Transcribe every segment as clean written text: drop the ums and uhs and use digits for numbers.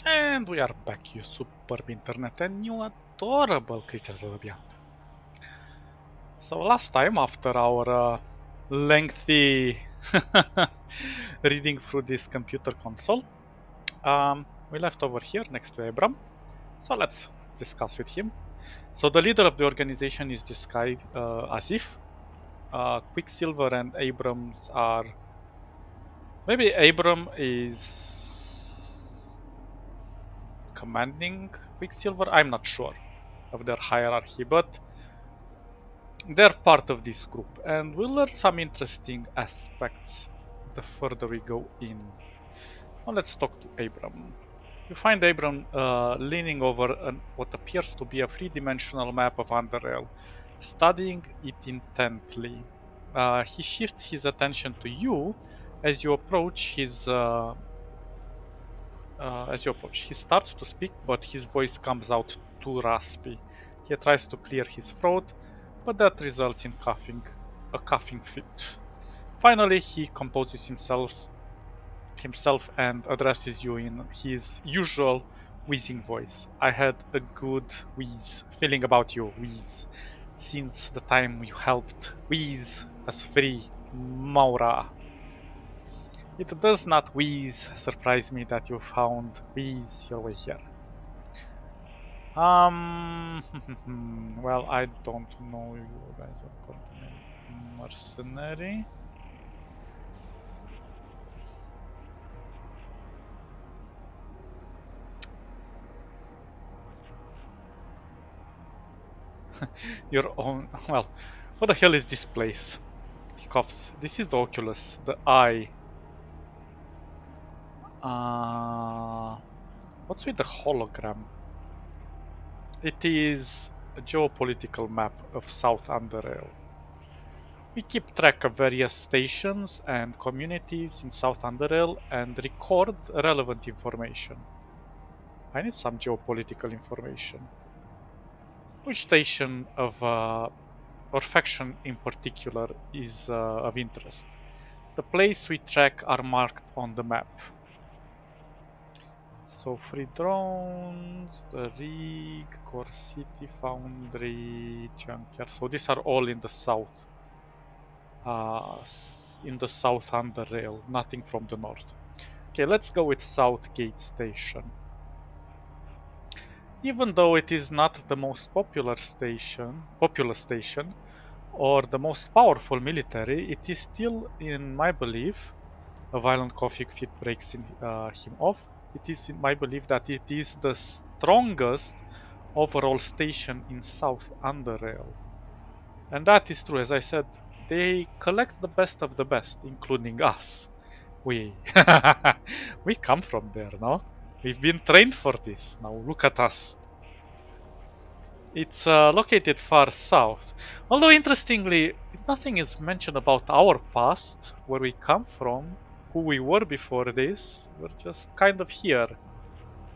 And we are back, you superb internet and you adorable creatures of the beyond. So last time, after our lengthy reading through this computer console, we left over here next to Abram. So let's discuss with him. So the leader of the organization is this guy, Asif. Quicksilver and Abrams are... Maybe Abram is commanding Quicksilver. I'm not sure of their hierarchy, but they're part of this group, and we'll learn some interesting aspects the further we go in. Now let's talk to Abram. You find Abram leaning over what appears to be a three-dimensional map of Underrail, studying it intently. He shifts his attention to you as you approach his. As you approach, he starts to speak, but his voice comes out too raspy. He tries to clear his throat, but that results in a coughing fit. Finally, he composes himself and addresses you in his usual wheezing voice. I had a good wheeze feeling about you, wheeze, since the time you helped wheeze us free, Maura. It does not wheeze surprise me that you found wheeze your way here. Well, I don't know you guys are company mercenary. Your own. Well, what the hell is this place? He coughs. This is the Oculus, the eye. What's with the hologram? It is a geopolitical map of South Underrail. We keep track of various stations and communities in South Underrail and record relevant information. I need some geopolitical information. Which station or faction in particular is of interest? The place we track are marked on the map. So free drones, the rig, core city, foundry, junkyard. So these are all in the south. In the south Underrail, nothing from the north. Okay, let's go with Southgate Station. Even though it is not the most populous station, or the most powerful military, it is still, in my belief, a violent coughing fit breaks him off. It is in my belief that it is the strongest overall station in South Underrail. And that is true, as I said, they collect the best of the best, including us. We we come from there, no? We've been trained for this. Now look at us. It's located far south. Although interestingly, nothing is mentioned about our past, where we come from, who we were before this. We're just kind of here.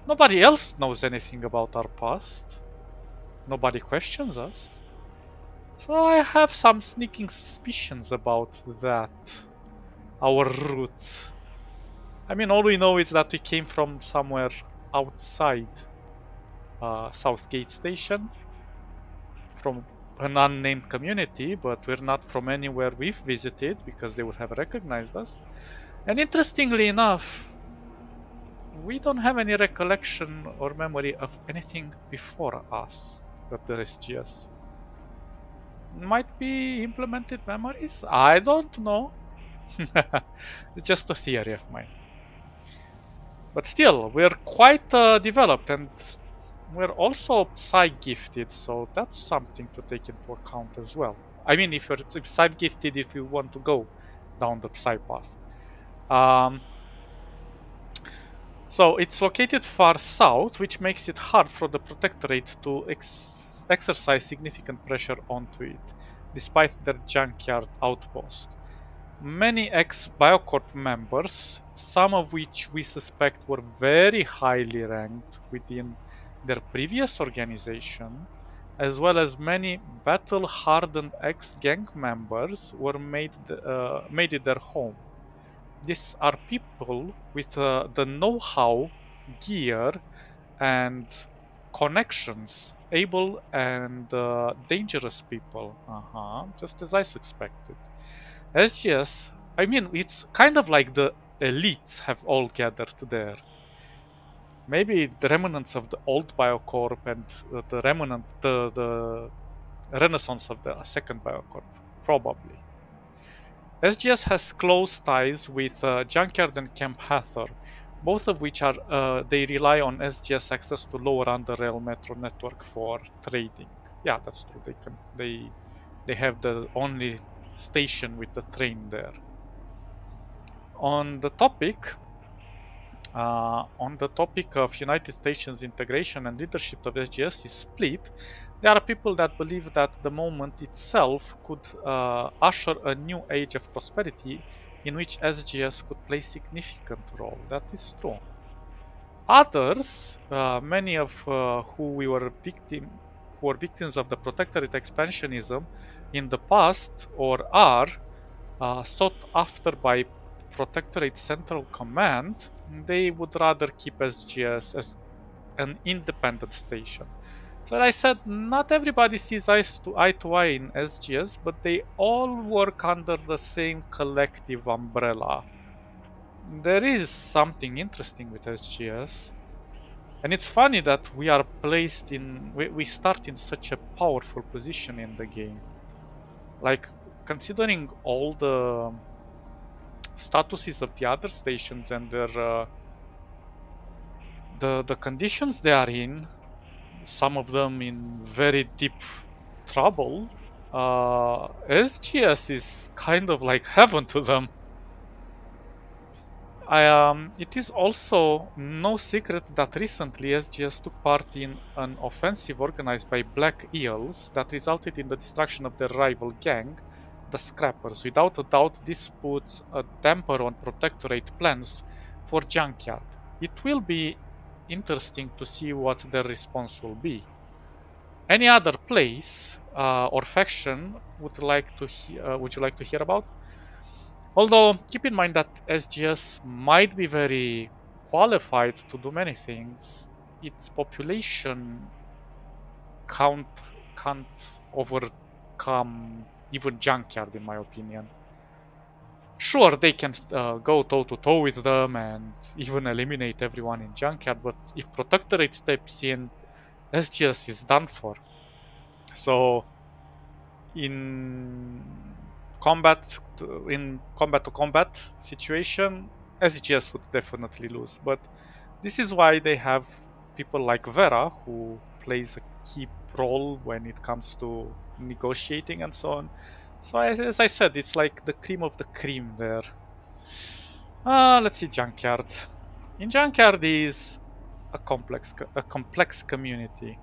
Nobody else knows anything about our past. Nobody questions us. So I have some sneaking suspicions about that. Our roots. I mean, all we know is that we came from somewhere outside Southgate Station, from an unnamed community, but we're not from anywhere we've visited because they would have recognized us. And interestingly enough, we don't have any recollection or memory of anything before us at the SGS. Might be implemented memories? I don't know. It's just a theory of mine. But still, we're quite developed and we're also Psy gifted, so that's something to take into account as well. I mean, if you're Psy gifted, if you want to go down the Psy path. So it's located far south, which makes it hard for the Protectorate to exercise significant pressure onto it, despite their junkyard outpost. Many ex-Biocorp members, some of which we suspect were very highly ranked within their previous organization, as well as many battle-hardened ex-gang members, were made it their home. These are people with the know-how gear, and connections, able and dangerous people. Just as I suspected. SGS, I mean, it's kind of like the elites have all gathered there. Maybe the remnants of the old Biocorp and the renaissance of the second Biocorp, probably. SGS has close ties with Junkyard and Camp Hathor, both of which are they rely on SGS access to lower Underrail metro network for trading. Yeah, that's true. They have the only station with the train there. On the topic of United Stations integration and leadership of SGS is split. There are people that believe that the moment itself could usher a new age of prosperity in which SGS could play significant role. That is true. Others, many of who were victims of the protectorate expansionism in the past or are sought after by Protectorate Central Command, they would rather keep SGS as an independent station. So I said, not everybody sees eye to eye in SGS, but they all work under the same collective umbrella. There is something interesting with SGS. And it's funny that we start in such a powerful position in the game. Like, considering all the statuses of the other stations and the conditions they are in, some of them in very deep trouble, SGS is kind of like heaven to them. It is also no secret that recently SGS took part in an offensive organized by Black Eels that resulted in the destruction of their rival gang, the Scrappers. Without a doubt, this puts a damper on Protectorate plans for Junkyard. It will be interesting to see what their response will be. Any other place or faction would you like to hear about? Although, keep in mind that SGS might be very qualified to do many things, its population count can't overcome even Junkyard, in my opinion. Sure, they can go toe to toe with them and even eliminate everyone in Junkyard, but if Protectorate steps in, SGS is done for. So, in combat to combat situation, SGS would definitely lose. But this is why they have people like Vera, who plays a key role when it comes to negotiating and so on. So as I said, it's like the cream of the cream there. Let's see Junkyard. In Junkyard is a complex community.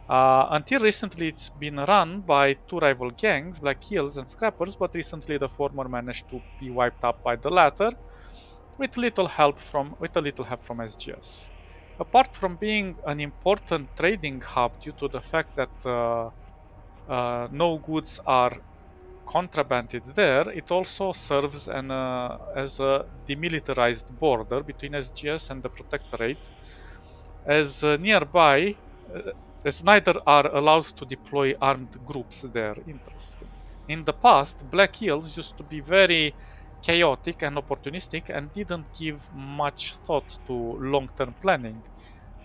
Until recently, it's been run by two rival gangs, Black Heels and Scrappers, but recently the former managed to be wiped out by the latter, with a little help from SGS. Apart from being an important trading hub due to the fact that no goods are contrabanded there, it also serves as a demilitarized border between SGS and the Protectorate, as nearby, uh, as neither are allowed to deploy armed groups there. Interesting. In the past, Black Hills used to be very chaotic and opportunistic and didn't give much thought to long term planning.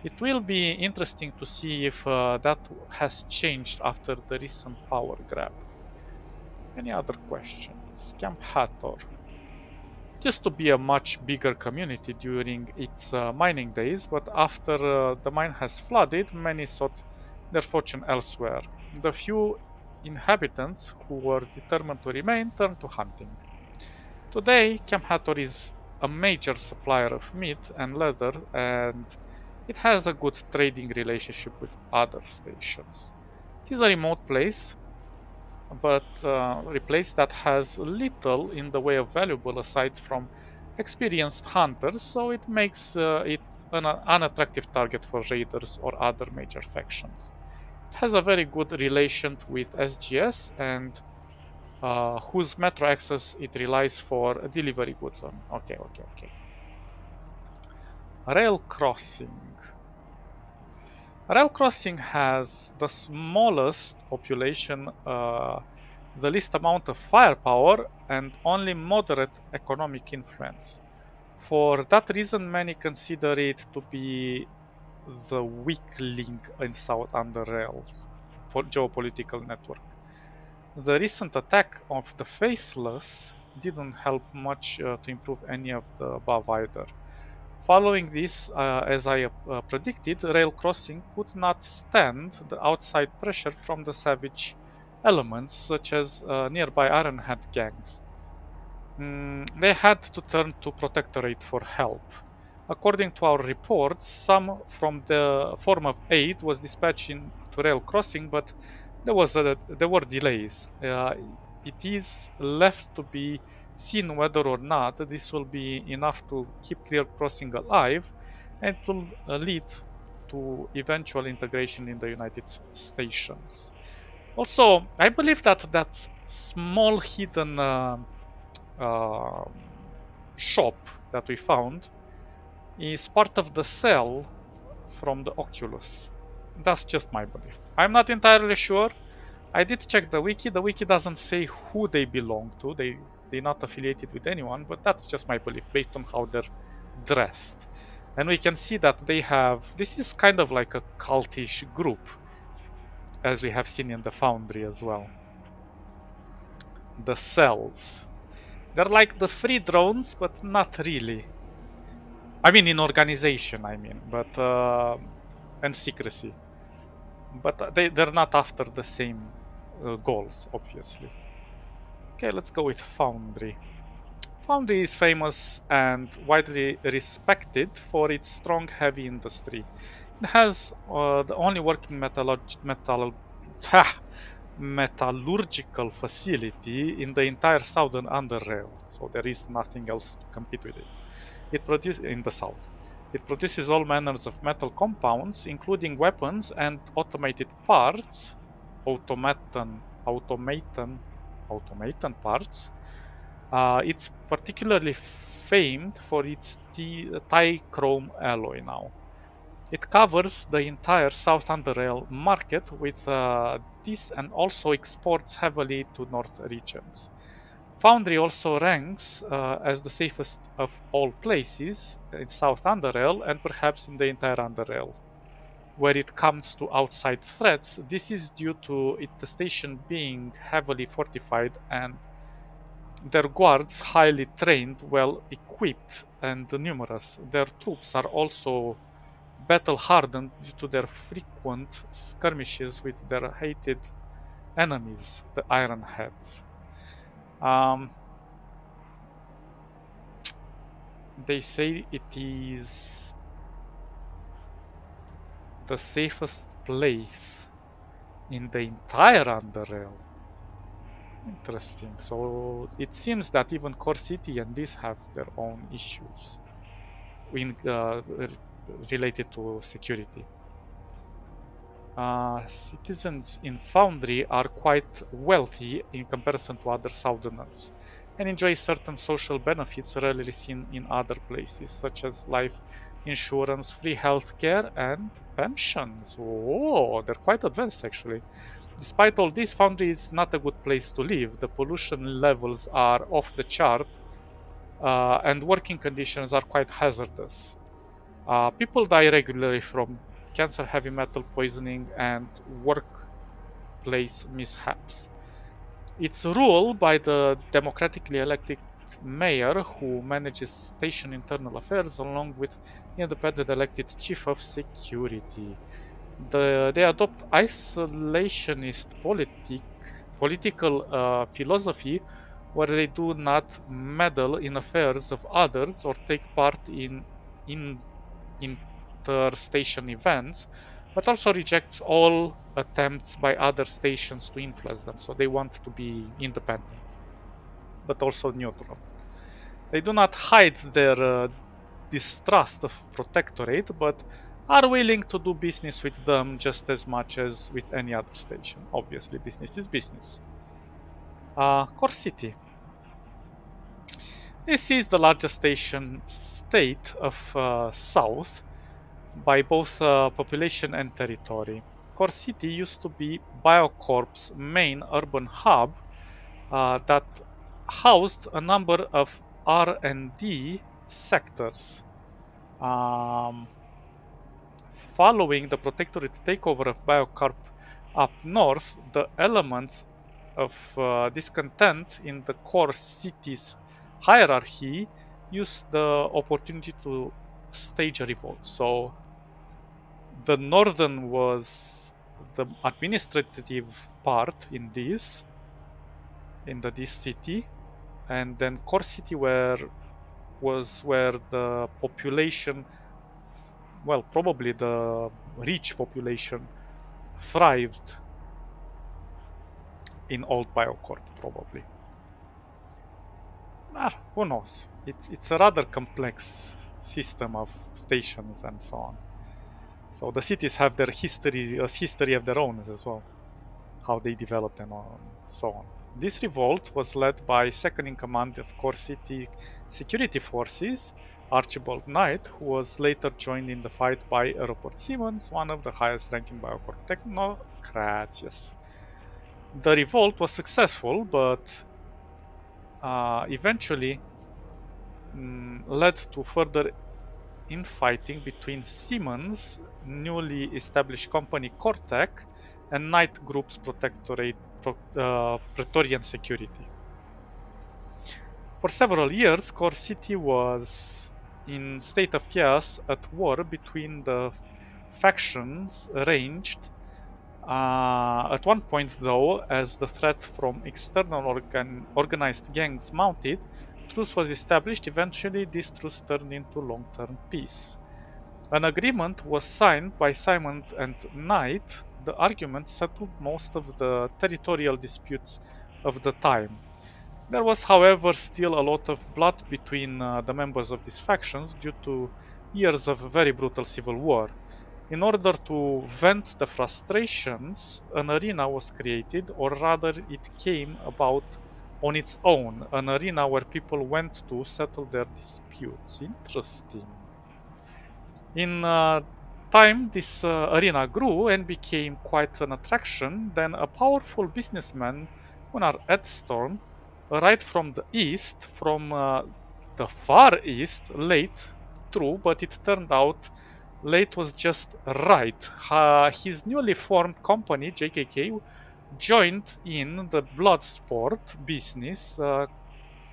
It will be interesting to see if that has changed after the recent power grab. Any other questions? Camp Hathor. It used to be a much bigger community during its mining days, but after the mine has flooded, many sought their fortune elsewhere. The few inhabitants who were determined to remain turned to hunting. Today, Camp Hathor is a major supplier of meat and leather, and it has a good trading relationship with other stations. It is a remote place, but a place that has little in the way of valuable aside from experienced hunters, so it makes it an unattractive target for raiders or other major factions. It has a very good relation with SGS and whose metro access it relies for delivery goods on. Okay. Rail crossing. Rail crossing has the smallest population, the least amount of firepower, and only moderate economic influence. For that reason, many consider it to be the weak link in South Underrail's geopolitical network. The recent attack of the Faceless didn't help much to improve any of the above either. Following this, as I predicted, rail crossing could not stand the outside pressure from the savage elements, such as nearby Ironhead gangs. They had to turn to Protectorate for help. According to our reports, some from the form of aid was dispatched to rail crossing, but there were delays. It is left to be seen whether or not this will be enough to keep rail crossing alive, and it will lead to eventual integration in the United Stations. Also, I believe that that small hidden um, shop that we found is part of the cell from the Oculus. That's just my belief. I'm not entirely sure. I did check the wiki. The wiki doesn't say who they belong to. They're not affiliated with anyone, but that's just my belief based on how they're dressed. And we can see that they have this is kind of like a cultish group, as we have seen in the Foundry as well. The cells. They're like the free drones, but not really. I mean, in organization, I mean, but and secrecy. But they're not after the same goals, obviously. Okay, let's go with Foundry. Foundry is famous and widely respected for its strong heavy industry. It has the only working metallurgical facility in the entire southern underrail, so there is nothing else to compete with it. It produces in the south. It produces all manners of metal compounds, including weapons and automated parts, automaton parts. It's particularly famed for its Ti-chrome alloy now. It covers the entire South Underrail market with this and also exports heavily to north regions. Foundry also ranks as the safest of all places in South Underrail and perhaps in the entire Underrail. Where it comes to outside threats, this is due to the station being heavily fortified and their guards highly trained, well equipped, and numerous. Their troops are also battle hardened due to their frequent skirmishes with their hated enemies, the Ironheads. Um, they say it is the safest place in the entire Underrail. Interesting. So it seems that even Core City and this have their own issues in, related to security. Citizens in Foundry are quite wealthy in comparison to other Southerners and enjoy certain social benefits rarely seen in other places, such as life insurance, free healthcare, and pensions. Oh, they're quite advanced actually. Despite all this, Foundry is not a good place to live. The pollution levels are off the chart, and working conditions are quite hazardous. People die regularly from cancer, heavy metal poisoning, and workplace mishaps. It's ruled by the democratically elected mayor who manages station internal affairs along with independent elected chief of security. They adopt isolationist political philosophy where they do not meddle in affairs of others or take part in interstation events, but also rejects all attempts by other stations to influence them. So they want to be independent, but also neutral. They do not hide their distrust of Protectorate, but are willing to do business with them just as much as with any other station. Obviously, business is business. Core City. This is the largest state of South by both population and territory. Core City used to be Biocorp's main urban hub that housed a number of R&D sectors. Um, Following the protectorate takeover of Biocorp up north, the elements of discontent in the core city's hierarchy used the opportunity to stage a revolt. So the northern was the administrative part in this city, and then core city was where the population, well, probably the rich population, thrived in old Biocorp, probably. Who knows? It's a rather complex system of stations and so on. So the cities have their history of their own as well, how they developed and so on. This revolt was led by second in command of Core City security forces, Archibald Knight, who was later joined in the fight by Rupert Simmons, one of the highest ranking Biocorp technocrats. Yes. The revolt was successful, but eventually led to further infighting between Simmons' newly established company Cortec and Knight Group's Praetorian Security. For several years, Core City was in state of chaos at war between the factions ranged. At one point, though, as the threat from external organized gangs mounted, truce was established. Eventually, this truce turned into long-term peace. An agreement was signed by Simon and Knight. The argument settled most of the territorial disputes of the time. There was, however, still a lot of blood between the members of these factions due to years of very brutal civil war. In order to vent the frustrations, an arena was created, or rather, it came about on its own. An arena where people went to settle their disputes. Interesting. In time, this arena grew and became quite an attraction. Then a powerful businessman, Gunnar Edstorm, arrived from the east, from the far east, late, true, but it turned out late was just right. His newly formed company, JKK, joined in the blood sport business,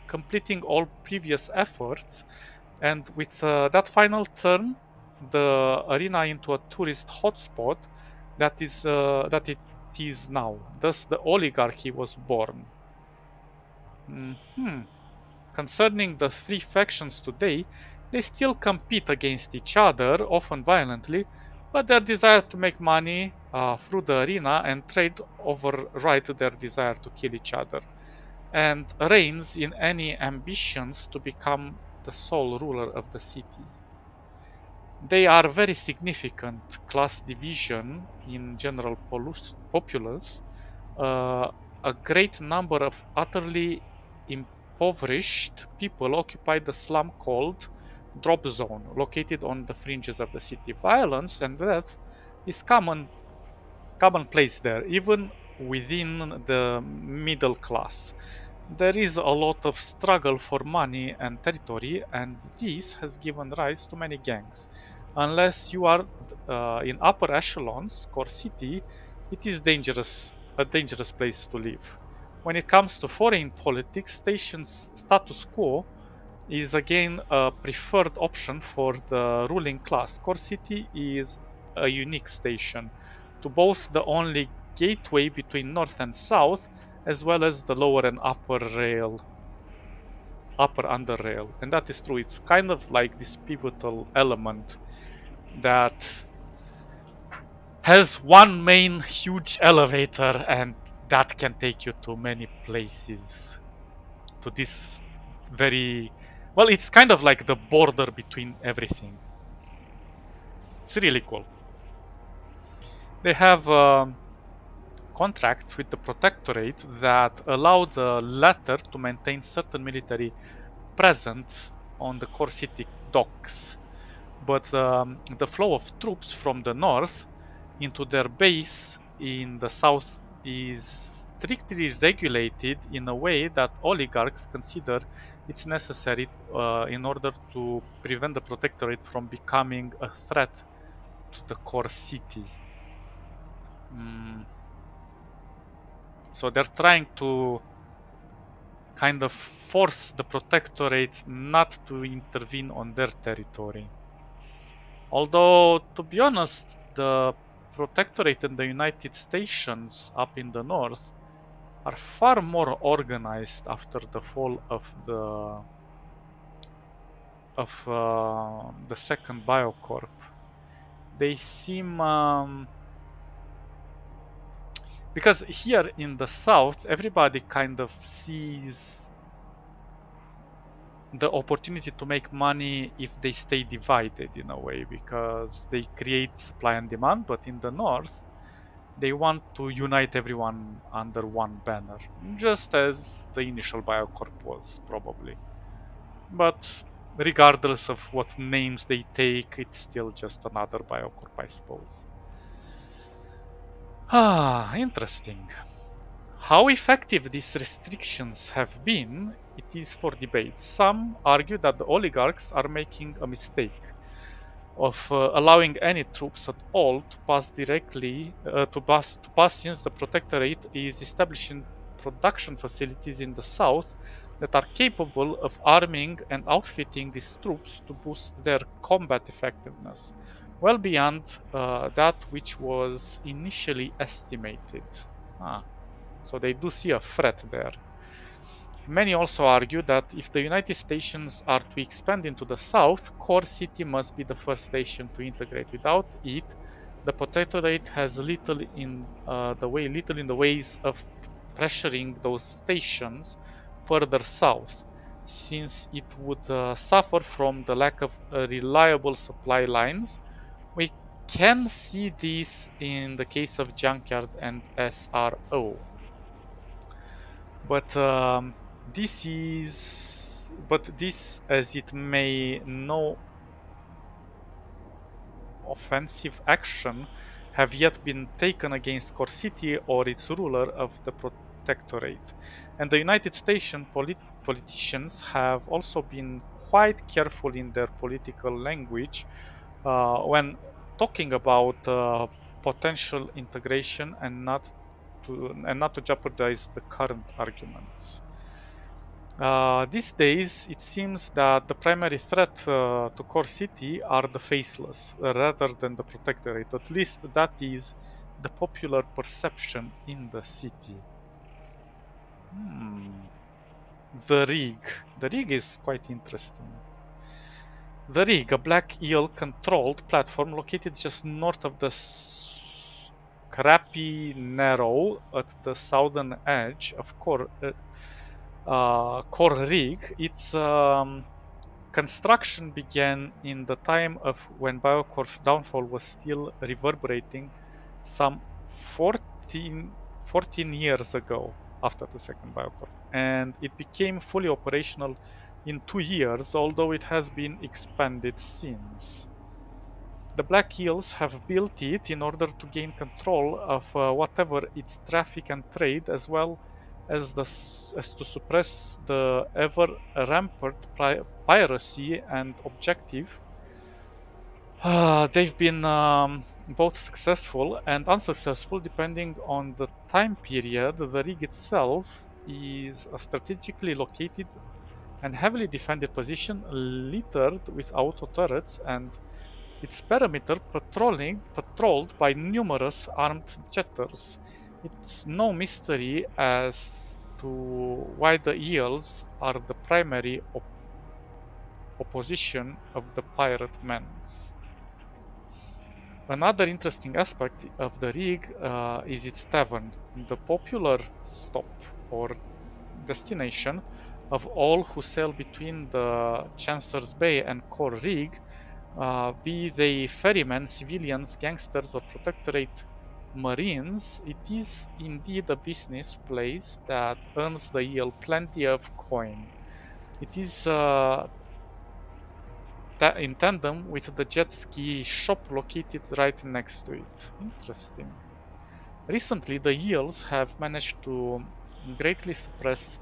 completing all previous efforts, and with that final turn the arena into a tourist hotspot that it is now. Thus, the oligarchy was born. Concerning the three factions today, they still compete against each other, often violently, but their desire to make money through the arena and trade override their desire to kill each other, and reigns in any ambitions to become the sole ruler of the city. They are very significant class division in general populace. A great number of utterly impoverished people occupy the slum called Drop Zone, located on the fringes of the city. Violence and death is commonplace there, even within the middle class. There is a lot of struggle for money and territory, and this has given rise to many gangs. Unless you are in upper echelons, core city, it is a dangerous place to live. When it comes to foreign politics, stations status quo is again a preferred option for the ruling class. Core city is a unique station, to both the only gateway between north and south, as well as the lower and upper underrail. And that is true. It's kind of like this pivotal element that has one main huge elevator, and that can take you to many places. To this very, well, it's kind of like the border between everything. It's really cool. They have contracts with the Protectorate that allow the latter to maintain certain military presence on the core city docks. But the flow of troops from the north into their base in the south is strictly regulated in a way that oligarchs consider it's necessary in order to prevent the protectorate from becoming a threat to the core city. Mm. So they're trying to kind of force the protectorate not to intervene on their territory. Although, to be honest, the protectorate and the United Stations up in the north are far more organized after the fall of the second Biocorp. They seem because here in the south, everybody kind of sees the opportunity to make money if they stay divided in a way because they create supply and demand, but in the north they want to unite everyone under one banner, just as the initial Biocorp was probably. But regardless of what names they take, it's still just another Biocorp, I suppose. Ah, interesting. How effective these restrictions have been, it is for debate. Some argue that the oligarchs are making a mistake of allowing any troops at all to pass directly to pass since the protectorate is establishing production facilities in the south that are capable of arming and outfitting these troops to boost their combat effectiveness well beyond that which was initially estimated. Ah, so they do see a threat there. Many also argue that if the United Stations are to expand into the south, Core City must be the first station to integrate. Without it, the protectorate has little in the ways of pressuring those stations further south, since it would suffer from the lack of reliable supply lines. We can see this in the case of Junkyard and SRO. But this, as it may, no offensive action have yet been taken against Core City or its ruler of the protectorate. And the United States politicians have also been quite careful in their political language when talking about potential integration and not to jeopardize the current arguments. These days, it seems that the primary threat to Core City are the faceless rather than the protectorate. At least that is the popular perception in the city. Hmm. The rig. The rig is quite interesting. The rig, a black eel controlled platform located just north of the Scrappy Narrow at the southern edge of Core Rig. Its construction began in the time of when Biocorp's downfall was still reverberating some 14 years ago after the second Biocorp. And it became fully operational in 2 years, although it has been expanded since. The Black Hills have built it in order to gain control of whatever its traffic and trade, as well as to suppress the ever rampant piracy and objective. They've been both successful and unsuccessful depending on the time period. The rig itself is a strategically located and heavily defended position littered with auto turrets and its perimeter patrolled by numerous armed jetters. It's no mystery as to why the eels are the primary opposition of the pirate men's. Another interesting aspect of the rig is its tavern, the popular stop or destination of all who sail between the Chancellor's Bay and Core Rig, be they ferrymen, civilians, gangsters, or protectorate marines. It is indeed a business place that earns the eel plenty of coin. It is in tandem with the jet ski shop located right next to it. Interesting. Recently, the eels have managed to greatly suppress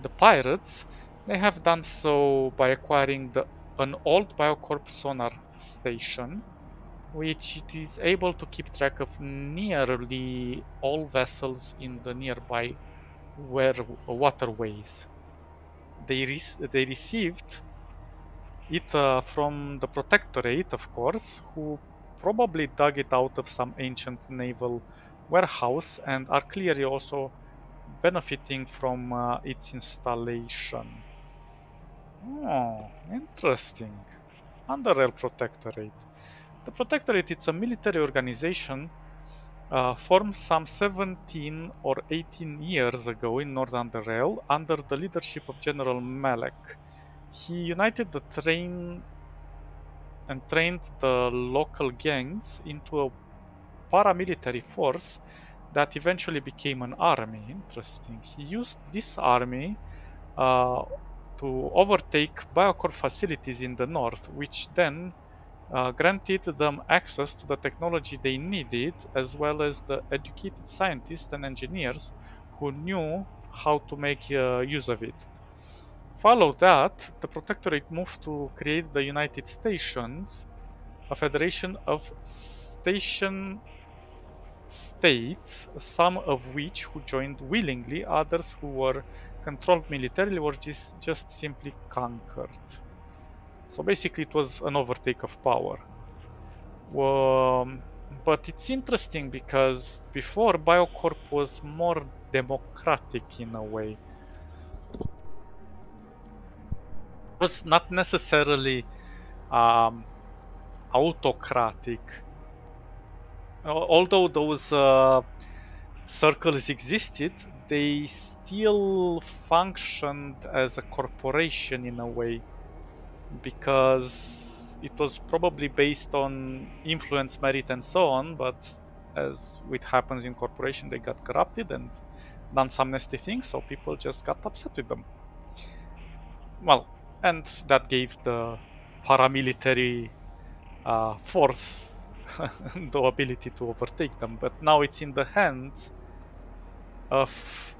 the pirates. They have done so by acquiring an old Biocorp sonar station, which it is able to keep track of nearly all vessels in the nearby waterways. They received it from the Protectorate, of course, who probably dug it out of some ancient naval warehouse and are clearly also benefiting from its installation. Oh, interesting. Underrail Protectorate. The Protectorate is a military organization formed some 17 or 18 years ago in North Underrail under the leadership of General Malek. He united the trained the local gangs into a paramilitary force that eventually became an army. Interesting. He used this army uh, to overtake Biocorp facilities in the north, which then granted them access to the technology they needed, as well as the educated scientists and engineers who knew how to make use of it. Follow that, the Protectorate moved to create the United Stations, a federation of station states, some of which who joined willingly, others who were controlled militarily were just simply conquered. So basically, it was an overtake of power. Um, but it's interesting because before Biocorp was more democratic in a way. It was not necessarily um, autocratic. Although those circles existed, they still functioned as a corporation in a way because it was probably based on influence, merit, and so on. But as it happens in corporation, they got corrupted and done some nasty things, so people just got upset with them. Well, and that gave the paramilitary force the ability to overtake them. But now it's in the hands of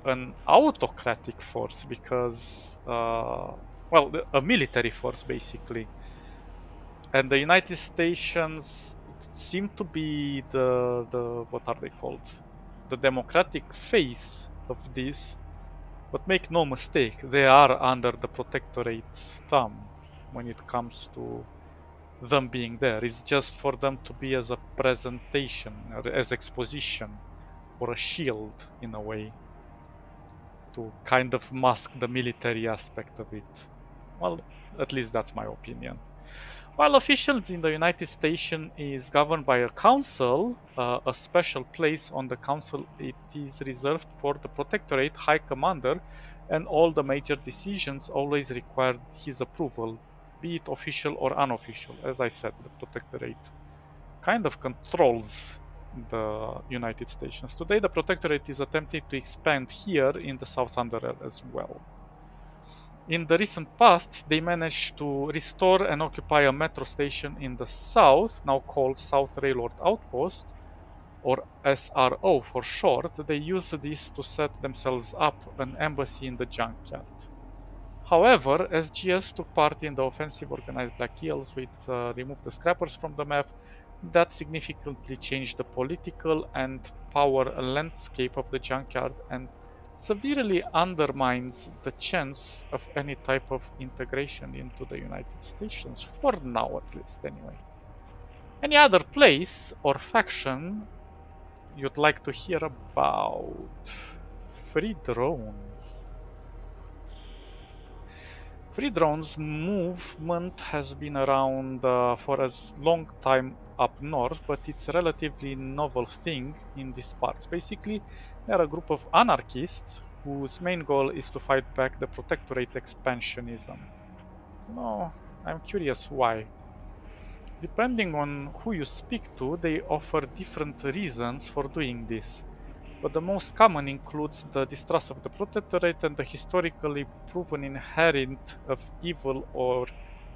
an autocratic force because, well, a military force basically. And the United States seem to be the what are they called? The democratic face of this. But make no mistake, they are under the protectorate's thumb when it comes to them being there. It's just for them to be as a presentation, or as exposition, or a shield in a way, to kind of mask the military aspect of it. Well, at least that's my opinion. While officials in the United States is governed by a council, a special place on the council, it is reserved for the Protectorate High Commander, and all the major decisions always require his approval, be it official or unofficial. As I said, the Protectorate kind of controls the United States. Today, the Protectorate is attempting to expand here in the South Underair as well. In the recent past, they managed to restore and occupy a metro station in the south, now called South Railroad Outpost, or SRO for short. They used this to set themselves up an embassy in the junkyard. However, as GS took part in the offensive organized Black Eels, which removed the scrappers from the map, that significantly changed the political and power landscape of the junkyard and severely undermines the chance of any type of integration into the United States, for now at least, anyway. Any other place or faction you'd like to hear about? Free drones. Free drones movement has been around for as long time up north, but it's a relatively novel thing in these parts. Basically, they are a group of anarchists whose main goal is to fight back the protectorate expansionism. No, I'm curious why. Depending on who you speak to, they offer different reasons for doing this. But the most common includes the distrust of the protectorate and the historically proven inherent of evil or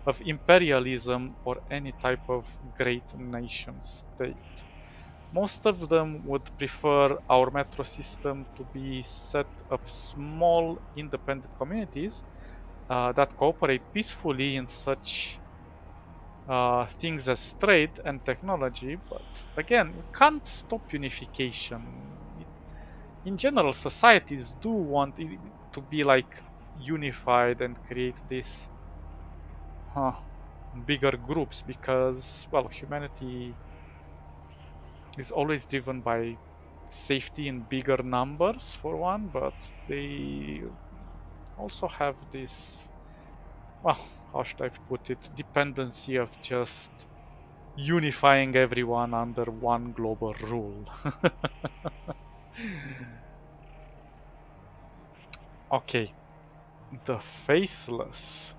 of imperialism or any type of great nation state. Most of them would prefer our metro system to be set of small independent communities that cooperate peacefully in such things as trade and technology. But again, we can't stop unification. In general, societies do want it to be like unified and create this uh, bigger groups because, well, humanity is always driven by safety in bigger numbers for one, but they also have this, well, how should I put it, dependency of just unifying everyone under one global rule. Okay, the Faceless.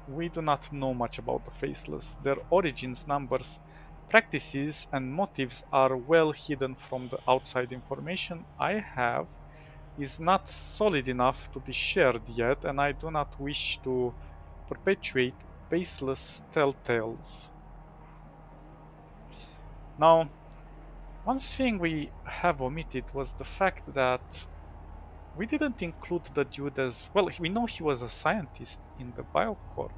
We do not know much about the Faceless. Their origins, numbers, practices, and motives are well hidden from the outside information I have is not solid enough to be shared yet, and I do not wish to perpetuate baseless telltales. Now, one thing we have omitted was the fact that we didn't include the dude as well. We know he was a scientist in the Biocorp,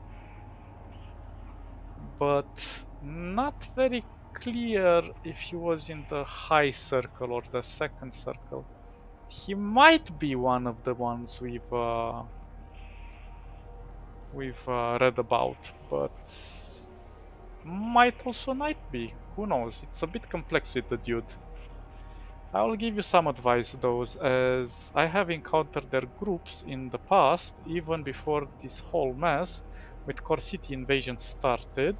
but not very clear if he was in the high circle or the second circle. He might be one of the ones we've read about, but might also not be. Who knows? It's a bit complex with the dude. I'll give you some advice though, as I have encountered their groups in the past, even before this whole mess with Core City invasion started.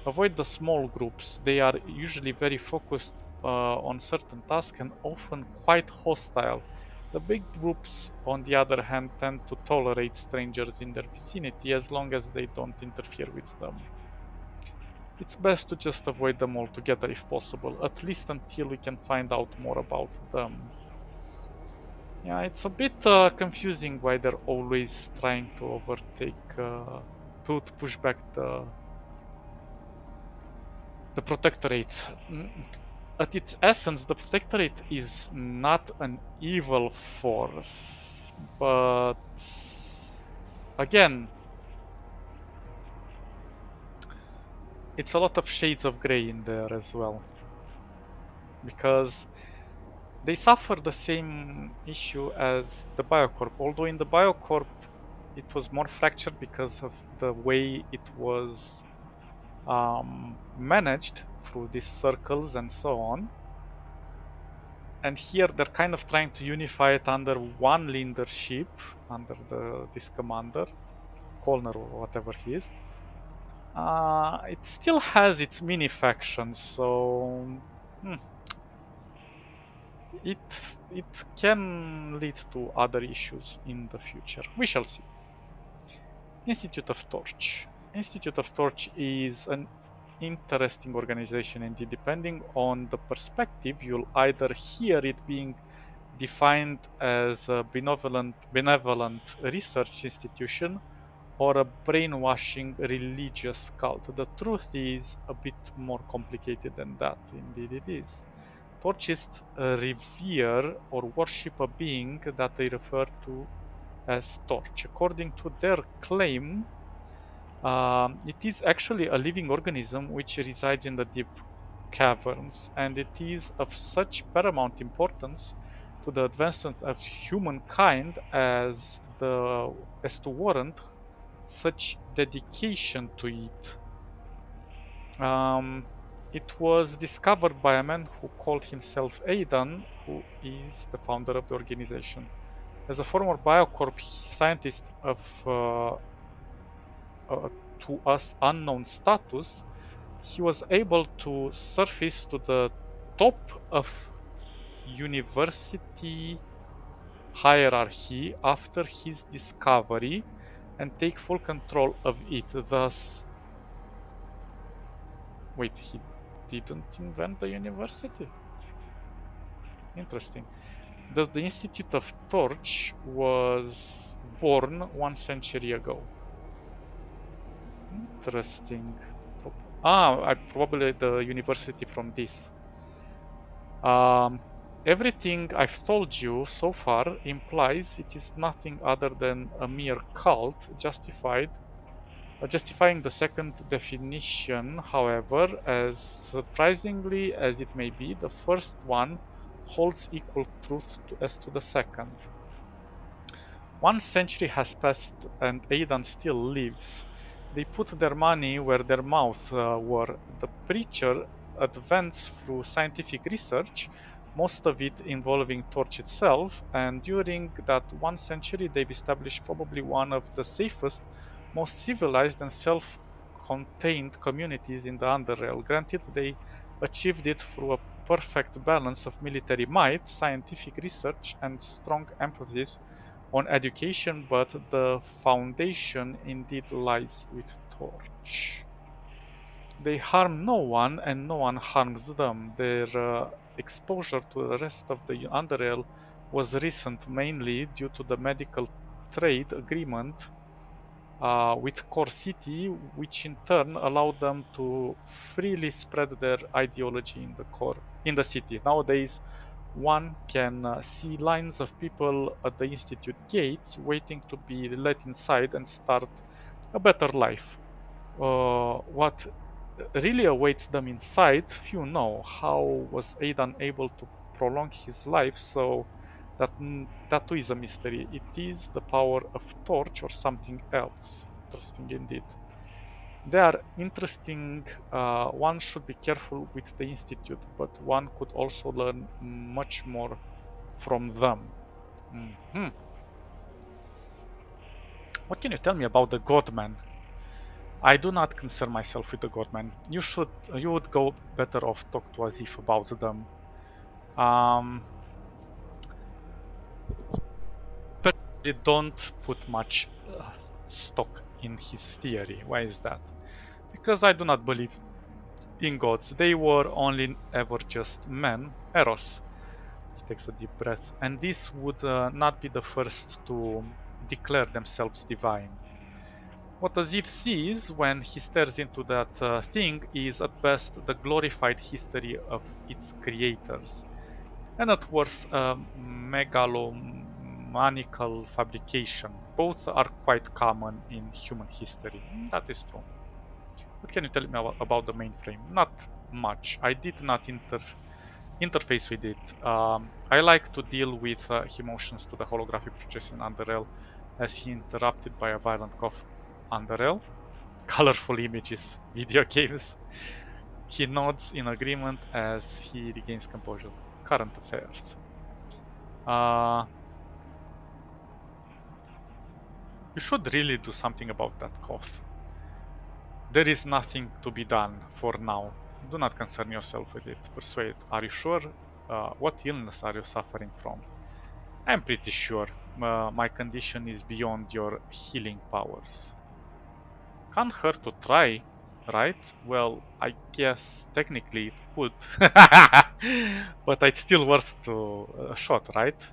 Avoid the small groups. They are usually very focused on certain tasks and often quite hostile. The big groups, on the other hand, tend to tolerate strangers in their vicinity as long as they don't interfere with them. It's best to just avoid them altogether if possible, at least until we can find out more about them. Yeah, it's a bit confusing why they're always trying to to push back the protectorate. At its essence, the protectorate is not an evil force, but again, it's a lot of shades of gray in there as well. Because they suffer the same issue as the Biocorp, although in the Biocorp it was more fractured because of the way it was managed through these circles and so on. And here they're kind of trying to unify it under one leadership, under this commander, Colner or whatever he is. It still has its mini factions, so it can lead to other issues in the future. We shall see. Institute of Torch. Institute of Torch is an interesting organization indeed. Depending on the perspective, you'll either hear it being defined as a benevolent research institution or a brainwashing religious cult. The truth is a bit more complicated than that, indeed it is. Torchists revere or worship a being that they refer to as Torch. According to their claim, it is actually a living organism which resides in the deep caverns, and it is of such paramount importance to the advancement of humankind as to warrant such dedication to it. Um, it was discovered by a man who called himself Aidan, who is the founder of the organization. As a former Biocorp scientist of to us unknown status, he was able to surface to the top of university hierarchy after his discovery and take full control of it. Thus, wait, he didn't invent the university? Interesting. Thus, the Institute of Torch was born 1 century ago. Interesting. I probably the university from this. Um, Everything I've told you so far implies it is nothing other than a mere cult, justifying the second definition. However, as surprisingly as it may be, the first one holds equal truth as to the second. 1 century has passed and Aidan still lives. They put their money where their mouths were. The preacher advanced through scientific research, most of it involving Torch itself, and during that 1 century they've established probably one of the safest, most civilized and self-contained communities in the Underrail. Granted, they achieved it through a perfect balance of military might, scientific research, and strong emphasis on education, but the foundation indeed lies with Torch. They harm no one and no one harms them. Their exposure to the rest of the Underrail was recent, mainly due to the medical trade agreement with Core City, which in turn allowed them to freely spread their ideology in the city. Nowadays, one can see lines of people at the institute gates waiting to be let inside and start a better life. What really awaits them inside, few know. How was Aidan able to prolong his life so that too is a mystery. It is the power of Torch or something else. Interesting indeed. They are interesting. One should be careful with the institute, but one could also learn much more from them. Mhm. What can you tell me about the Godman? I do not concern myself with the Godman. You would go better off talk to Azif about them. Um, but they don't put much stock in his theory. Why is that? Because I do not believe in gods. They were only ever just men, Eros. He takes a deep breath. And this would not be the first to declare themselves divine. What Azif sees when he stares into that thing is at best the glorified history of its creators, and at worst a megalomaniacal fabrication. Both are quite common in human history. That is true. What can you tell me about the mainframe? Not much. I did not interface with it. I like to deal with emotions to the holographic processing Underrail as he interrupted by a violent cough. Underrail? Colorful images, video games. He nods in agreement as he regains composure. Current affairs. Uh, you should really do something about that cough. There is nothing to be done for now. Do not concern yourself with it. Persuade. Are you sure? What illness are you suffering from? I'm pretty sure. My condition is beyond your healing powers. Can't hurt to try, right? Well, I guess technically it would. But it's still worth a shot, right?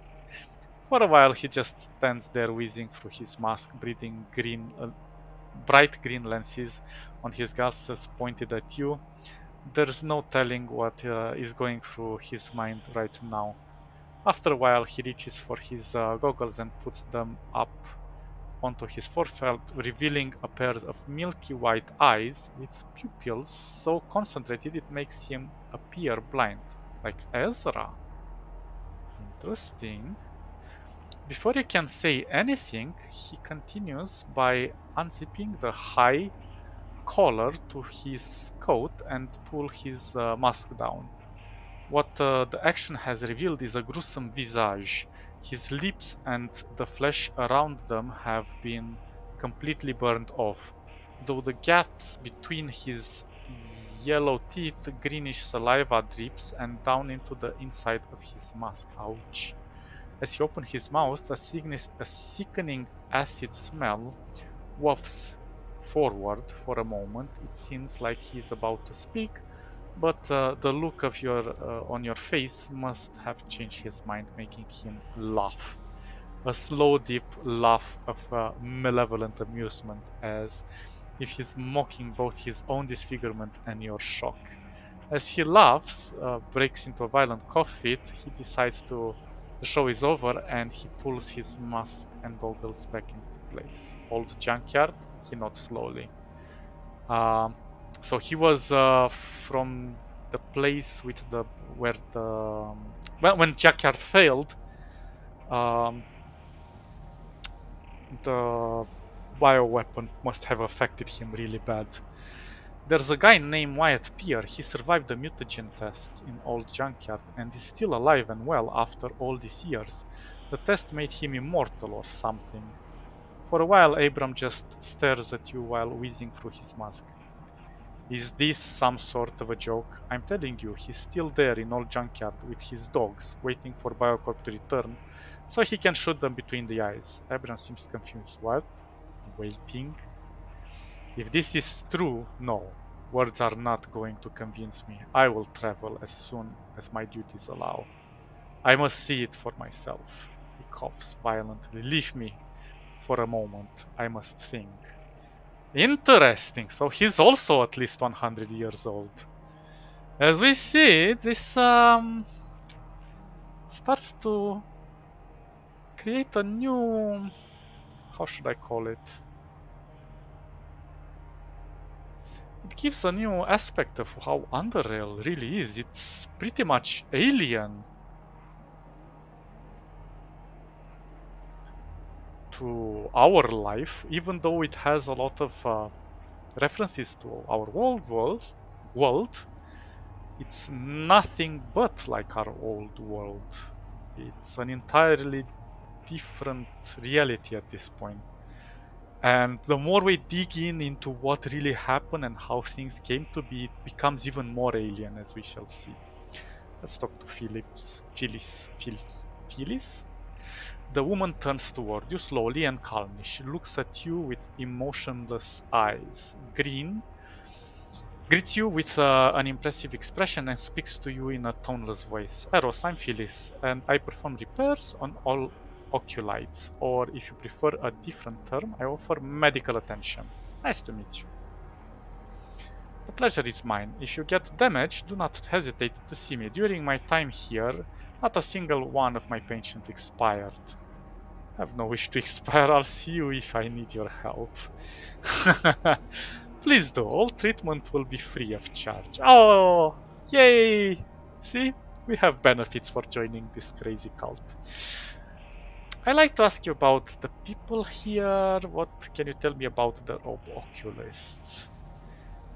For a while, he just stands there whizzing through his mask, breathing bright green lenses on his glasses pointed at you. There's no telling what is going through his mind right now. After a while, he reaches for his goggles and puts them up onto his forehead, revealing a pair of milky white eyes with pupils so concentrated it makes him appear blind, like Ezra. Interesting. Before you can say anything, he continues by unzipping the high collar to his coat and pull his mask down. What the action has revealed is a gruesome visage. His lips and the flesh around them have been completely burned off, though the gaps between his yellow teeth, greenish saliva drips and down into the inside of his mask. Ouch. As he opens his mouth, a sickening acid smell wafts forward for a moment. It seems like he is about to speak, but the look of on your face must have changed his mind, making him laugh. A slow, deep laugh of malevolent amusement as if he's mocking both his own disfigurement and your shock. As he laughs, breaks into a violent cough fit, he decides the show is over and he pulls his mask and goggles back into place. Old junkyard, he nods slowly. Um, so he was from the place with the where the when junkyard failed. Um, the bioweapon must have affected him really bad. There's a guy named Wyatt Peer. He survived the mutagen tests in Old Junkyard and is still alive and well after all these years. The test made him immortal or something. For a while, Abram just stares at you while whizzing through his mask. Is this some sort of a joke? I'm telling you, he's still there in Old Junkyard with his dogs, waiting for Biocorp to return so he can shoot them between the eyes. Abram seems confused. What? Waiting? If this is true, no. Words are not going to convince me. I will travel as soon as my duties allow. I must see it for myself. He coughs violently. Leave me for a moment. I must think. Interesting. So he's also at least 100 years old. As we see, this starts to create a new... how should I call it? It gives a new aspect of how Underrail really is. It's pretty much alien to our life, even though it has a lot of references to our world. It's nothing but like our old world. It's an entirely different reality at this point. And the more we dig into what really happened and how things came to be, it becomes even more alien, as we shall see. Let's talk to Phyllis? The woman turns toward you slowly and calmly. She looks at you with emotionless eyes. Greets you with an impressive expression and speaks to you in a toneless voice. Eros, I'm Phyllis, and I perform repairs on all oculites, or if you prefer a different term, I offer medical attention. Nice to meet you. The pleasure is mine. If you get damaged, do not hesitate to see me. During my time here, not a single one of my patients expired. I have no wish to expire. I'll see you if I need your help. Please do. All treatment will be free of charge. Oh, yay! See, we have benefits for joining this crazy cult. I'd like to ask you about the people here. What can you tell me about the oculists?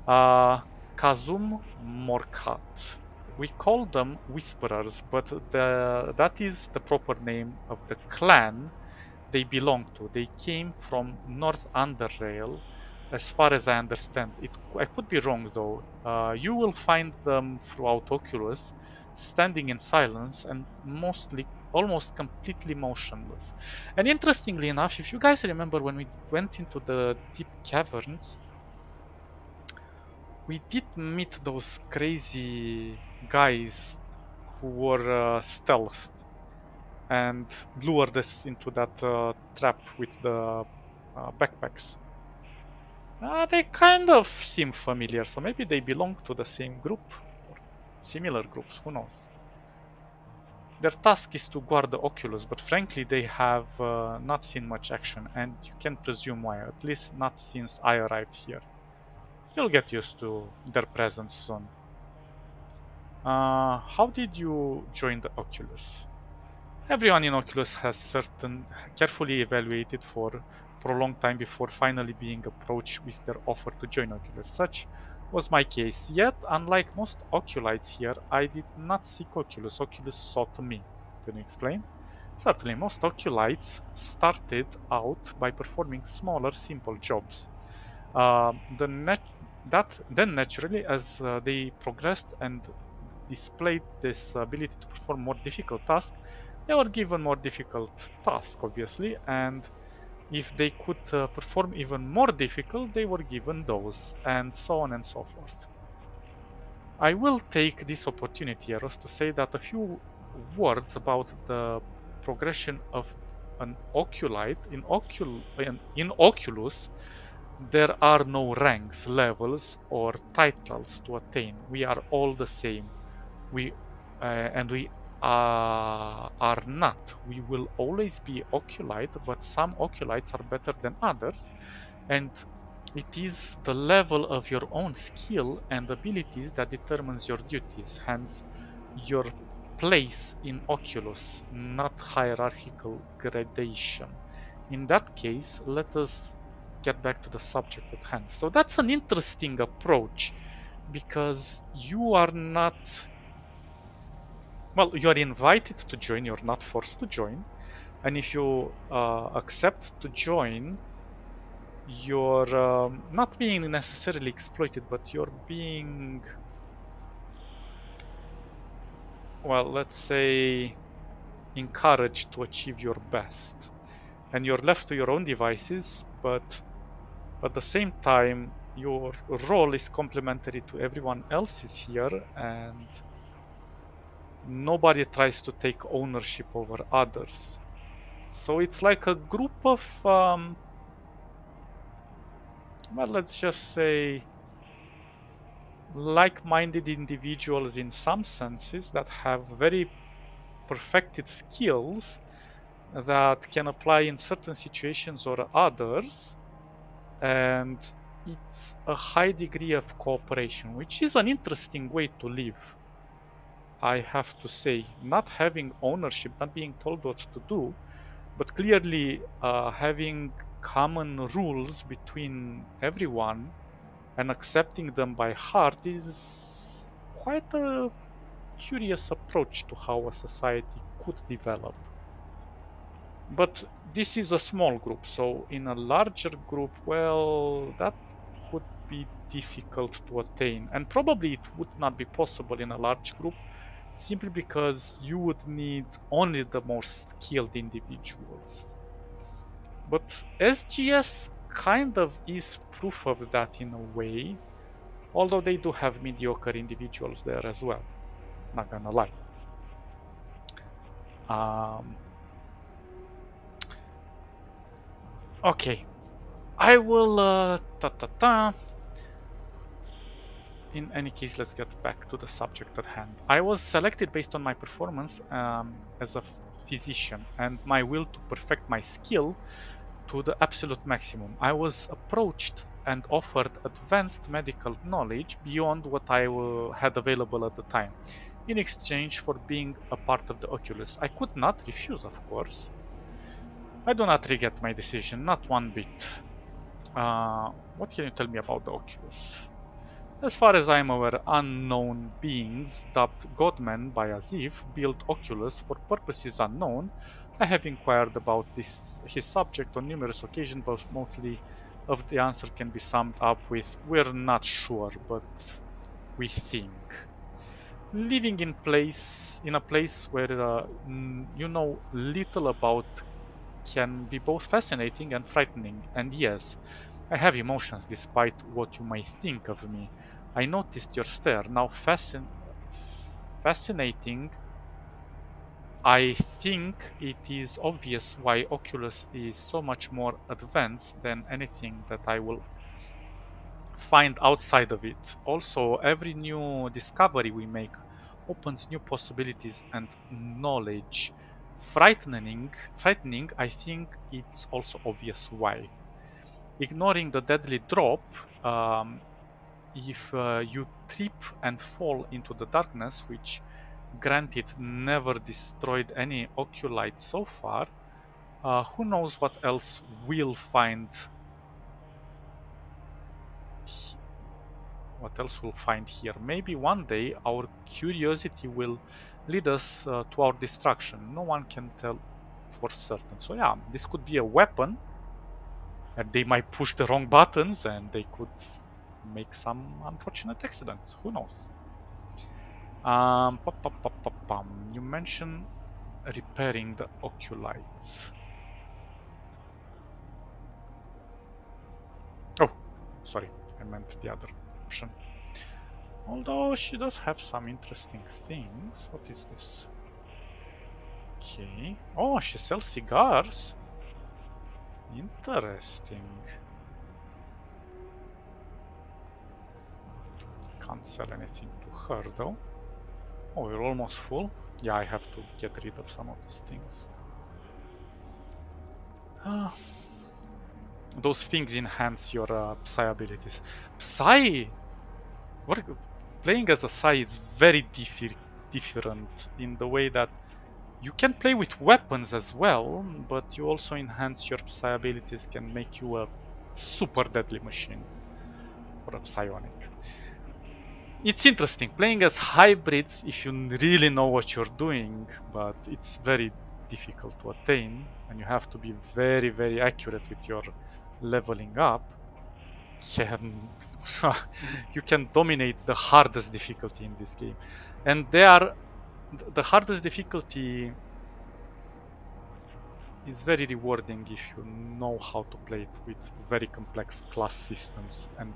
Kazum Morkat. We call them Whisperers, but that is the proper name of the clan they belong to. They came from North Underrail, as far as I understand. I could be wrong though. You will find them throughout Oculus, standing in silence and almost completely motionless. And interestingly enough, if you guys remember when we went into the deep caverns, we did meet those crazy guys who were stealthed and lured us into that trap with the backpacks. They kind of seem familiar, so maybe they belong to the same group or similar groups, who knows. Their task is to guard the Oculus, but frankly they have not seen much action, and you can presume why, at least not since I arrived here. You'll get used to their presence soon. How did you join the Oculus? Everyone in Oculus has carefully evaluated for a long time before finally being approached with their offer to join Oculus. Such was my case. Yet, unlike most Oculites here, I did not seek Oculus. Oculus sought me. Can you explain? Certainly, most Oculites started out by performing smaller, simple jobs. Then naturally, as they progressed and displayed this ability to perform more difficult tasks, they were given more difficult tasks, obviously, and if they could perform even more difficult, they were given those, and so on and so forth. I will take this opportunity, Eros, to say that a few words about the progression of an Oculite in Oculus There are no ranks, levels, or titles to attain. We are all the same. We and we are not. We will always be oculite, but some oculites are better than others, and it is the level of your own skill and abilities that determines your duties. Hence, your place in Oculus, not hierarchical gradation. In that case, let us get back to the subject at hand. So that's an interesting approach because you are not, well, you are invited to join, you're not forced to join. And if you accept to join, you're not being necessarily exploited, but you're being, well, let's say, encouraged to achieve your best. And you're left to your own devices, but at the same time, your role is complementary to everyone else's here, and nobody tries to take ownership over others. So it's like a group of, well, let's just say, like minded individuals in some senses that have very perfected skills that can apply in certain situations or others. And it's a high degree of cooperation, which is an interesting way to live. I have to say, not having ownership, not being told what to do, but clearly having common rules between everyone and accepting them by heart is quite a curious approach to how a society could develop. But this is a small group, so in a larger group, well, that could be difficult to attain. And probably it would not be possible in a large group simply because you would need only the most skilled individuals. But SGS kind of is proof of that in a way, although they do have mediocre individuals there as well. Not gonna lie. Um, okay, I will. In any case, let's get back to the subject at hand. I was selected based on my performance as a physician and my will to perfect my skill to the absolute maximum. I was approached and offered advanced medical knowledge beyond what I had available at the time, in exchange for being a part of the Oculus. I could not refuse, of course. I do not regret my decision, not one bit. What can you tell me about the Oculus? As far as I am aware, unknown beings dubbed Godmen by Aziv built Oculus for purposes unknown. I have inquired about his subject on numerous occasions, but mostly of the answer can be summed up with "We're not sure, but we think." Living in a place where you know little about can be both fascinating and frightening. And yes, I have emotions despite what you might think of me. I noticed your stare. Now, fascinating. I think it is obvious why Oculus is so much more advanced than anything that I will find outside of it. Also, every new discovery we make opens new possibilities and knowledge. Frightening, I think it's also obvious why. Ignoring the deadly drop, um, if you trip and fall into the darkness, which granted never destroyed any oculite so far, who knows what else we'll find, what else we'll find here. Maybe one day our curiosity will lead us to our destruction. No one can tell for certain. So yeah, this could be a weapon, and they might push the wrong buttons and they could make some unfortunate accidents. Who knows? You mentioned repairing the oculites. Oh, sorry, I meant the other option. Although she does have some interesting things. What is this? Okay. Oh, she sells cigars. Interesting. can't sell anything to her though. Oh, we're almost full. Yeah, I have to get rid of some of these things. Those things enhance your Psy abilities. Psy! What, playing as a Psy is very different in the way that you can play with weapons as well, but you also enhance your Psy abilities, can make you a super deadly machine. Or a psionic. It's interesting playing as hybrids if you really know what you're doing, but it's very difficult to attain, and you have to be very, very accurate with your leveling up. Can you can dominate the hardest difficulty in this game, and the hardest difficulty is very rewarding if you know how to play it with very complex class systems and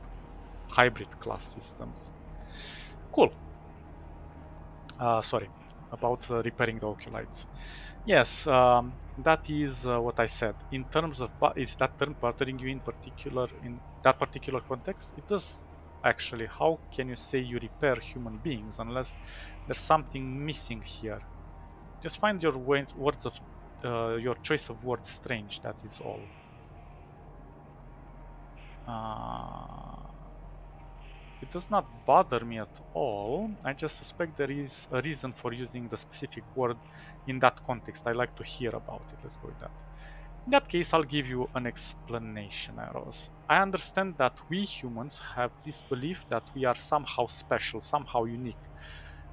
hybrid class systems. Cool. Sorry, about repairing the oculites. Yes, that is what I said. In terms of, is that term bothering you in particular in that particular context? It does actually. How can you say you repair human beings unless there's something missing here? Just find your words of your choice of words strange. That is all. It does not bother me at all. I just suspect there is a reason for using the specific word in that context. I like to hear about it. Let's go with that. In that case, I'll give you an explanation, Arrows. I understand that we humans have this belief that we are somehow special, somehow unique,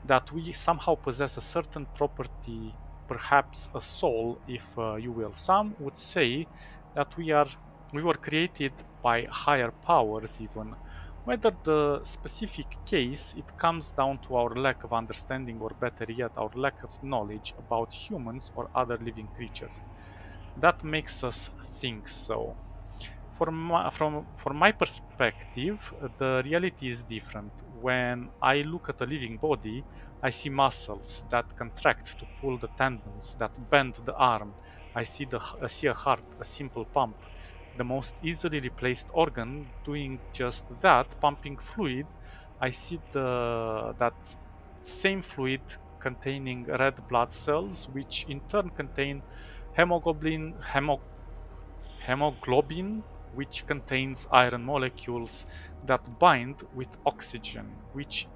that we somehow possess a certain property, perhaps a soul, if you will. Some would say that we were created by higher powers even. Whether the specific case, it comes down to our lack of understanding, or better yet, our lack of knowledge about humans or other living creatures. That makes us think so. From my perspective, the reality is different. When I look at a living body, I see muscles that contract to pull the tendons, that bend the arm. I see a heart, a simple pump, the most easily replaced organ doing just that, pumping fluid. I see that same fluid containing red blood cells, which in turn contain hemoglobin, hemoglobin, which contains iron molecules that bind with oxygen, which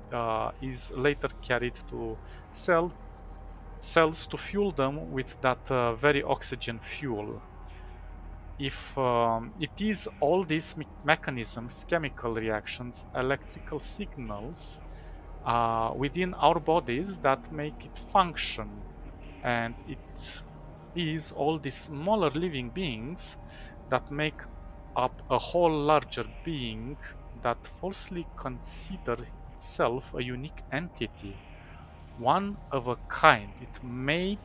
is later carried to cells to fuel them with that very oxygen fuel. If it is all these mechanisms, chemical reactions, electrical signals within our bodies that make it function, and it is all these smaller living beings that make up a whole larger being that falsely consider itself a unique entity, one of a kind. It's made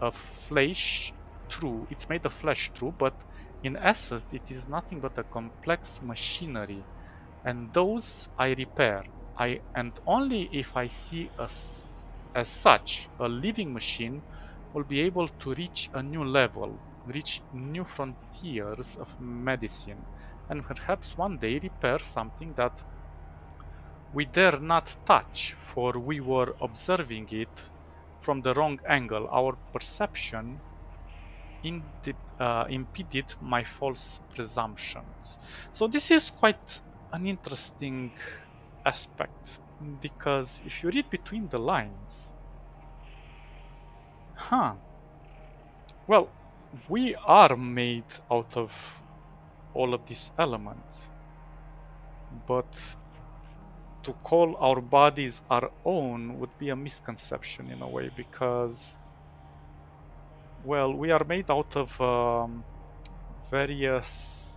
of flesh true, but in essence it is nothing but a complex machinery, and those I repair. And only if I see as such a living machine will be able to reach a new level, reach new frontiers of medicine, and perhaps one day repair something that we dare not touch, for we were observing it from the wrong angle. Our perception impeded my false presumptions. So this is quite an interesting aspect, because if you read between the lines, well, we are made out of all of these elements, but to call our bodies our own would be a misconception in a way, because, well, we are made out of various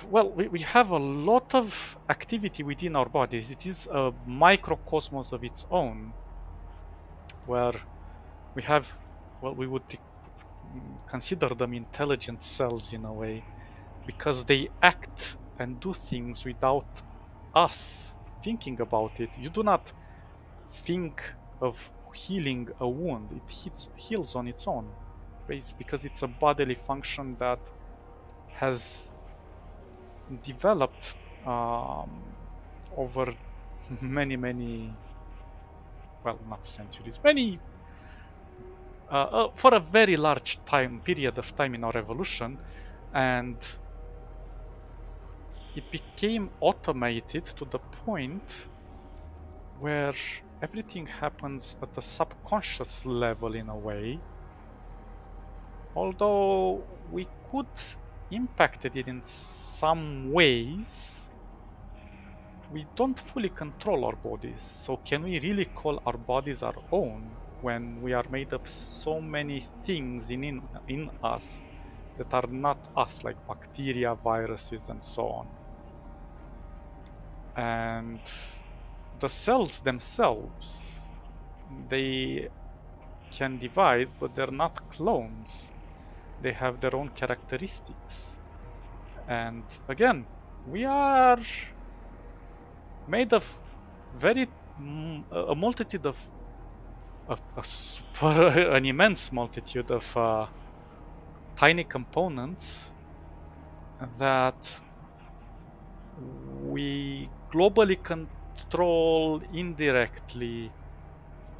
well, we have a lot of activity within our bodies. It is a microcosmos of its own, where we have, well, we would consider them intelligent cells in a way, because they act and do things without us thinking about it. You do not think of healing a wound, it heals on its own, because it's a bodily function that has developed over many, well, not centuries, many, for a very large time period of time in our evolution, and it became automated to the point where everything happens at the subconscious level in a way, although we could impact it in some ways. We don't fully control our bodies, so can we really call our bodies our own when we are made of so many things in us that are not us, like bacteria, viruses, and so on? And the cells themselves, they can divide, but they're not clones. They have their own characteristics. And again, we are made of very a multitude of a super an immense multitude of tiny components that we globally control indirectly.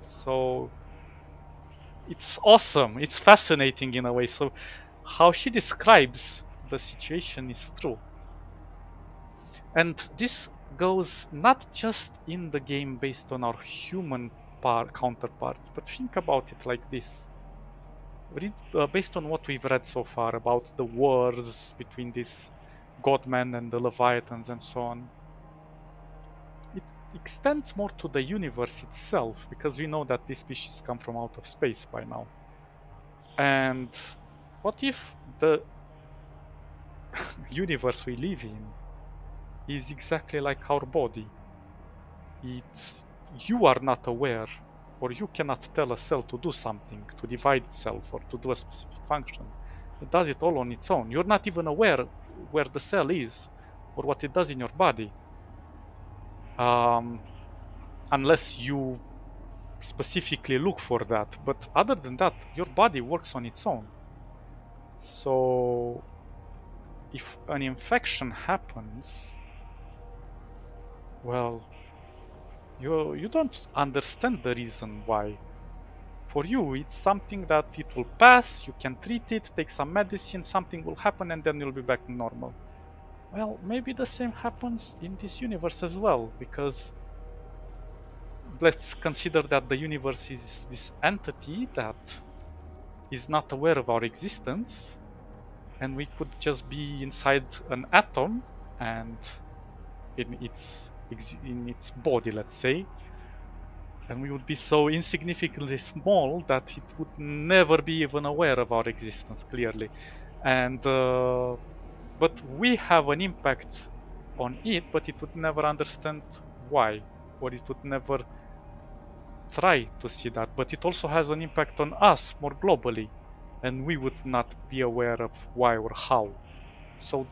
So it's awesome. It's fascinating in a way. So how she describes the situation is true. And this goes not just in the game based on our human counterparts, but think about it like this. Based on what we've read so far about the wars between these godmen and the Leviathans and so on, it extends more to the universe itself, because we know that these species come from out of space by now. And what if the universe we live in is exactly like our body? It's you are not aware, or you cannot tell a cell to do something, to divide itself, or to do a specific function. It does it all on its own. You're not even aware where the cell is or what it does in your body, um, unless you specifically look for that. But other than that, your body works on its own. So if an infection happens, well, you don't understand the reason why. For you, it's something that it will pass, you can treat it, take some medicine, something will happen, and then you'll be back to normal. Well, maybe the same happens in this universe as well, because let's consider that the universe is this entity that is not aware of our existence, and we could just be inside an atom and in its body, let's say, and we would be so insignificantly small that it would never be even aware of our existence clearly. And but we have an impact on it, but it would never understand why, or it would never try to see that. But it also has an impact on us more globally, and we would not be aware of why or how. So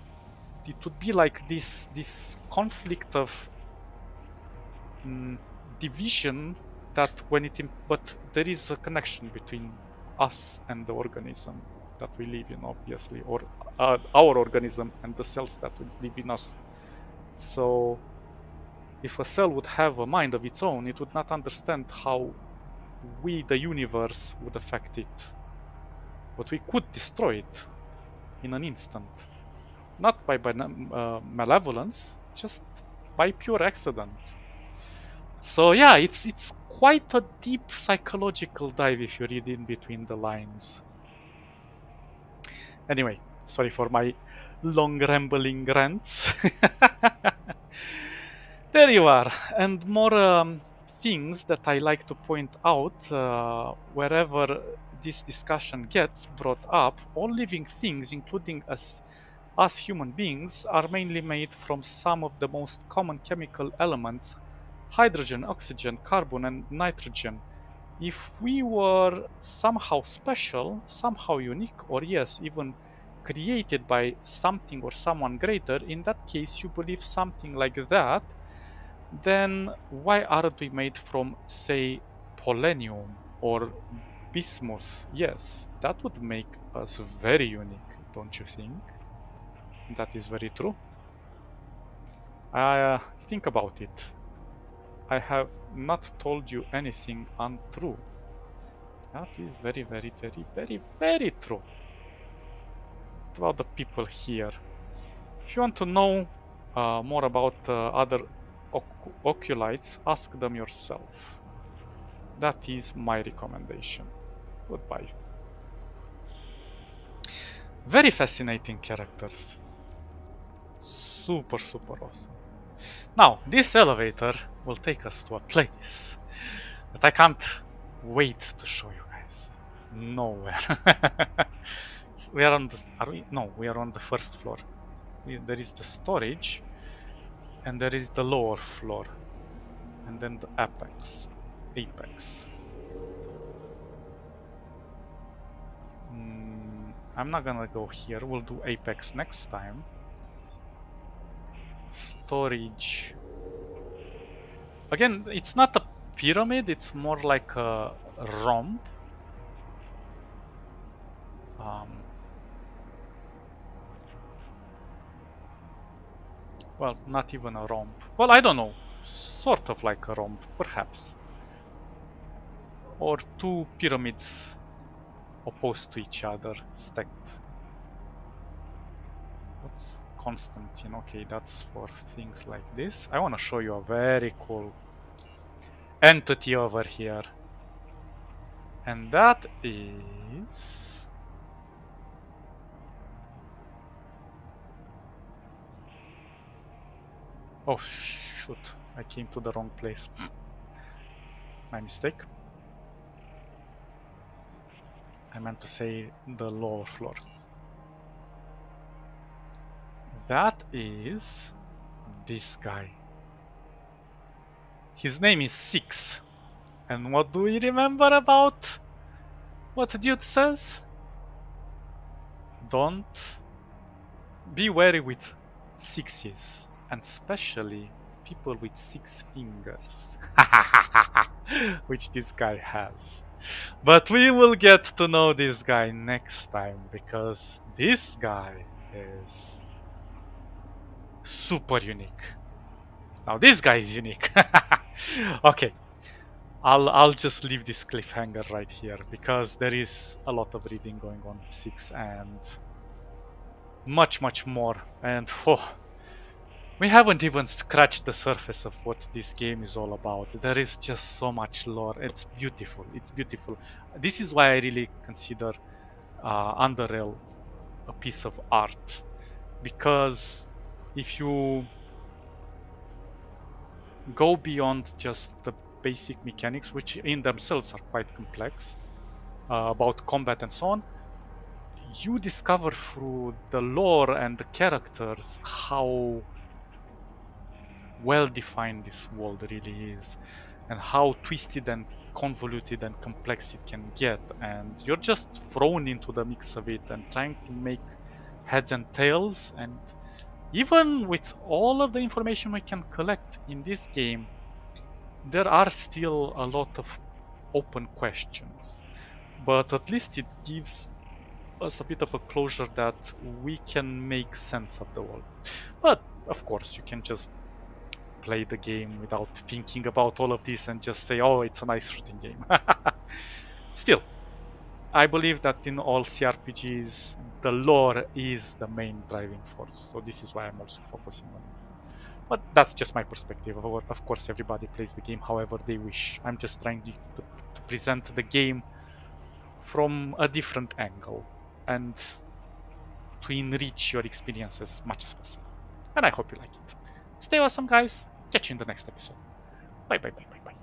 it would be like this conflict of division, that when but there is a connection between us and the organism that we live in, obviously, or our organism and the cells that live in us. So if a cell would have a mind of its own, it would not understand how we, the universe, would affect it. But we could destroy it in an instant, not by malevolence, just by pure accident. So yeah, it's quite a deep psychological dive if you read in between the lines. Anyway, sorry for my long rambling rants. There you are, and more things that I like to point out wherever this discussion gets brought up. All living things, including us human beings, are mainly made from some of the most common chemical elements: hydrogen, oxygen, carbon, and nitrogen. If we were somehow special, somehow unique, or yes, even created by something or someone greater, in that case you believe something like that, then why aren't we made from, say, polonium or bismuth? Yes, that would make us very unique, don't you think? That is very true. Think about it. I have not told you anything untrue. That is very, very, very, very, very true. What about the people here? If you want to know more about other oculites, ask them yourself. That is my recommendation. Goodbye. Very fascinating characters. Super, super awesome. Now, this elevator will take us to a place that I can't wait to show you guys. Nowhere. We are on the. Are we? No, we are on the first floor. There is the storage, and there is the lower floor, and then the apex. I'm not gonna go here. We'll do apex next time. Storage. Again, it's not a pyramid. It's more like a rhomb. Well, not even a rhomb. Well, I don't know. Sort of like a rhomb, perhaps. Or two pyramids opposed to each other, stacked. What's Constantine? Okay, that's for things like this. I want to show you a very cool entity over here. And that is... Oh, shoot. I came to the wrong place. My mistake. I meant to say the lower floor. That is this guy. His name is Six. And what do we remember about what Dude says? Don't be wary with sixes, and especially people with 6 fingers. Which this guy has. But we will get to know this guy next time, because this guy is super unique. Now this guy is unique. Okay, I'll just leave this cliffhanger right here, because there is a lot of reading going on with 6 and much more. And we haven't even scratched the surface of what this game is all about. There is just so much lore. It's beautiful. It's beautiful. This is why I really consider Underrail a piece of art, because if you go beyond just the basic mechanics, which in themselves are quite complex, about combat and so on, you discover through the lore and the characters how well defined this world really is, and how twisted and convoluted and complex it can get, and you're just thrown into the mix of it and trying to make heads and tails. And even with all of the information we can collect in this game, there are still a lot of open questions, but at least it gives us a bit of a closure that we can make sense of the world. But of course, you can just play the game without thinking about all of this and just say, oh, it's a nice shooting game. Still, I believe that in all CRPGs, the lore is the main driving force. So this is why I'm also focusing on it. But that's just my perspective. Of course, everybody plays the game however they wish. I'm just trying to present the game from a different angle and to enrich your experience as much as possible. And I hope you like it. Stay awesome, guys. Catch you in the next episode. Bye, bye, bye, bye, bye.